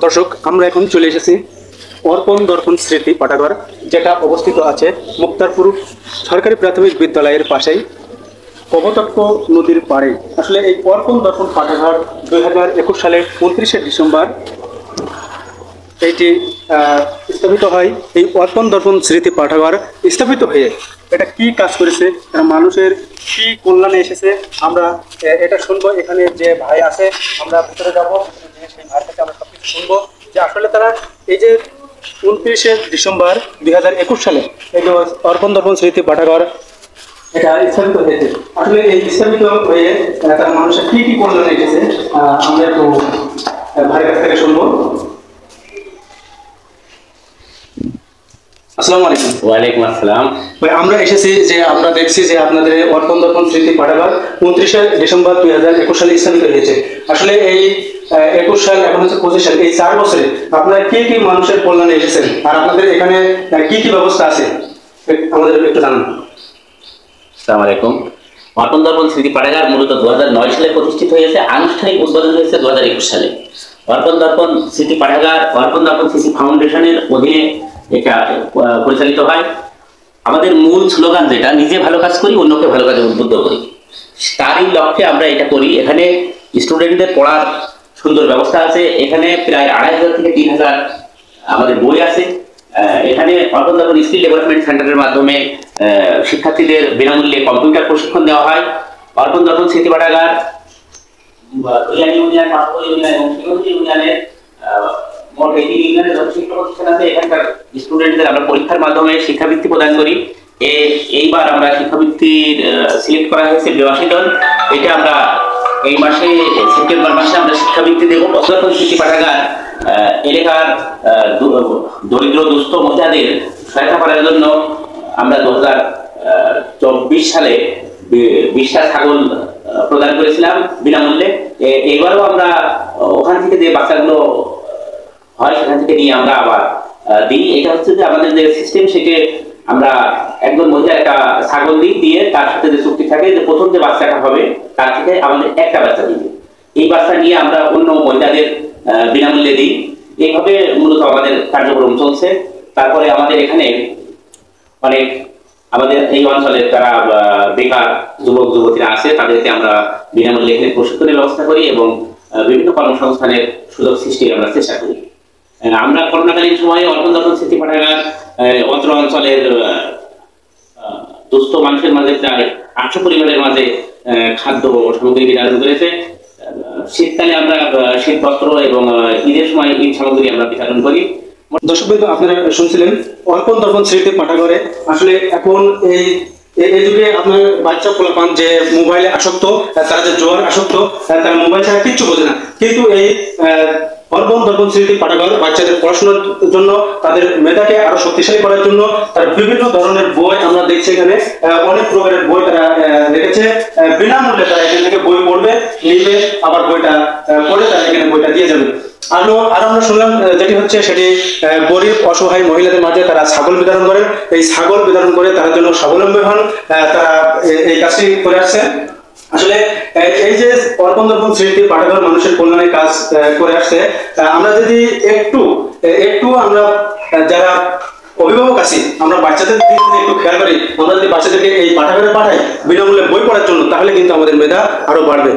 দর্শক, আমরা এখন চলে এসেছি অর্পণ দর্পণ স্মৃতি পাঠাগার, যেটা অবস্থিত আছে মুক্তারপুর সরকারি প্রাথমিক বিদ্যালয়ের পাশেই কপোতাক্ষ নদীর পাড়ে। আসলে এই অর্পণ দর্পণ পাঠাগার 2021 সালের 29শে ডিসেম্বর এইটি স্থাপিত হয়। এই অর্পণ দর্পণ স্মৃতি পাঠাগার স্থাপিত হয়ে এটা কি কাজ করেছে, মানুষের কি কল্যাণে এসেছে, আমরা এটা শুনবো। এখানে যে ভাই আছে, আমরা ভিতরে যাবো, সেই ভাই থেকে আমরা সবকিছু শুনবো যে আসলে তারা এই যে 29শে ডিসেম্বর 2021 সালে এই যে অর্পণ দর্পণ স্মৃতি পাঠাগার এটা স্থাপিত হয়েছে। আসলে এই স্থাপিত হয়ে তারা মানুষের কি কি কল্যাণে এসেছে আমরা একটু ভাইয়ের কাছ থেকে শুনবো। আসসালামু আলাইকুম। ওয়ালাইকুম আসসালাম। ভাই, আমরা এসেছি যে আমরা দেখছি যে আপনাদের অর্পণ দর্পণ স্মৃতি পাঠাগার 29শে ডিসেম্বর 2021 সালে স্থাপিত হয়েছে। আসলে এই 21 সাল এখন হচ্ছে 25 সাল, এই 4 বছরে আপনারা কি কি মানুষের কল্যাণে এসেছেন আর আপনাদের এখানে কি কি ব্যবস্থা আছে আমাদের একটু জানান। আসসালামু আলাইকুম। অর্পণ দর্পণ স্মৃতি পাঠাগার মূলত 2009 সালে প্রতিষ্ঠিত হয়েছে, আনুষ্ঠানিক উদ্বোধন হয়েছে 2021 সালে। অর্পণ দর্পণ স্মৃতি পাঠাগার অর্পণ দর্পণ স্মৃতি ফাউন্ডেশনের অধীনে এটা পরিচালিত হয়। আমাদের মূল স্লোগান যেটা, নিজে ভালো কাজ করি, অন্যকে ভালো কাজে উদ্বুদ্ধ করি, তারই লক্ষ্যে আমরা এটা করি। এখানে স্টুডেন্টদের পড়ার সুন্দর ব্যবস্থা আছে। এখানে প্রায় 2500 থেকে 3000 আমাদের বই আছে। এখানে অর্পণ দর্পণ স্কিল ডেভেলপমেন্ট সেন্টারের মাধ্যমে শিক্ষার্থীদের বিনামূল্যে কম্পিউটার প্রশিক্ষণ দেওয়া হয়। অর্পণ দর্পণ স্মৃতি পাঠাগার ইউনিয়ন, পাশাপাশি ইউনিয়ন এবং শিক্ষার্থী ইউনিয়নের মোট 80 ইউনিয়নের যত শিক্ষা প্রতিষ্ঠান আছে, এখানকার স্টুডেন্টদের আমরা পরীক্ষার মাধ্যমে শিক্ষাবৃত্তি প্রদান করি। এইবার আমরা শিক্ষাবৃত্তির সিলেক্ট করা হয়েছে 82 জন। এটা আমরা এই মাসে সেপ্টেম্বর মাসে আমরা শিক্ষাবৃত্তি দেবো। অর্পণ স্মৃতি পাঠাগার এলাকার দরিদ্র দুস্থ মহিলাদের সহায়তা করার জন্য আমরা 2024 সালে 20টা ছাগল প্রদান করেছিলাম বিনামূল্যে। এবারও আমরা ওখান থেকে যে বাচ্চাগুলো হয় সেখান থেকে নিয়ে আমরা আবার দিই। এটা হচ্ছে যে আমাদের যে সিস্টেম, সেটা আমরা একজন মহিলা একটা ছাগল দিয়ে তার সাথে যে চুক্তি থাকে যে প্রথম যে বাচ্চাটা হবে তার থেকে আমাদের একটা বাচ্চা দিবে। এই বাচ্চা নিয়ে আমরা অন্য মহিলাদের বিনামূল্যে দিই। এইভাবে মূলত আমাদের কার্যক্রম চলছে। তারপরে আমাদের এখানে অনেক আমাদের এই অঞ্চলের যারা বেকার যুবক যুবতীরা আছে, তাদেরকে আমরা বিনামূল্যে এখানে প্রশিক্ষণের ব্যবস্থা করি এবং বিভিন্ন কর্মসংস্থানের সুযোগ সৃষ্টির আমরা চেষ্টা করি। আমরা করোনাকালীন সময়ে অর্পণ দর্পণ স্মৃতি পাঠাগার অত্র অঞ্চলের দুস্থ মানুষের মাঝে প্রায় 800 পরিবারের মাঝে খাদ্য সামগ্রী বিতরণ করেছে। শীতকালে আমরা শীত বস্ত্র এবং ঈদের সময় ঈদ সামগ্রী আমরা বিতরণ করি। দর্শক বন্ধু, আপনারা শুনছিলেন অর্পণ দর্পণ স্মৃতি পাঠাগারে। আসলে এখন এই যুগে আপনার বাচ্চা পোলাপান যে মোবাইলে আসক্ত, তারা যে জোয়ার আসক্ত, তারা মোবাইল ছাড়া কিচ্ছু বোঝে না। কিন্তু এই অর্পণ দর্পণ স্মৃতি পাঠাগার বাচ্চাদের পড়াশোনার জন্য, তাদের মেধাকে আরো শক্তিশালী করার জন্য তারা বিভিন্ন ধরনের বই আমরা দেখছি। এখানে অনেক প্রকারের বই তারা রেখেছে বিনামূল্যে। তারা এখান থেকে বই পড়বে, নিবে, আবার বইটা পড়ে তারা এখানে বইটা দিয়ে যাবে। আরো আমরা শুনলাম যেটি হচ্ছে সেটি গরিব অসহায় মহিলাদের মাঝে তারা ছাগল বিতরণ করেন। এই ছাগল বিতরণ করে তারা যেন স্বাবলম্বী হন, তারা এই কাজটি করে আসছে। আসলে এই যে অর্পণ দর্পণ স্মৃতি পাঠাগার মানুষের কল্যাণে কাজ করে আসছে, আমরা যদি একটু আমরা যারা অভিভাবক আছি, আমরা বাচ্চাদের দিকে একটু খেয়াল করি, আমরা যদি বাচ্চাদেরকে এই পাঠাগারে পাঠাই বিনামূল্যে বই পড়ার জন্য, তাহলে কিন্তু আমাদের মেধা আরো বাড়বে।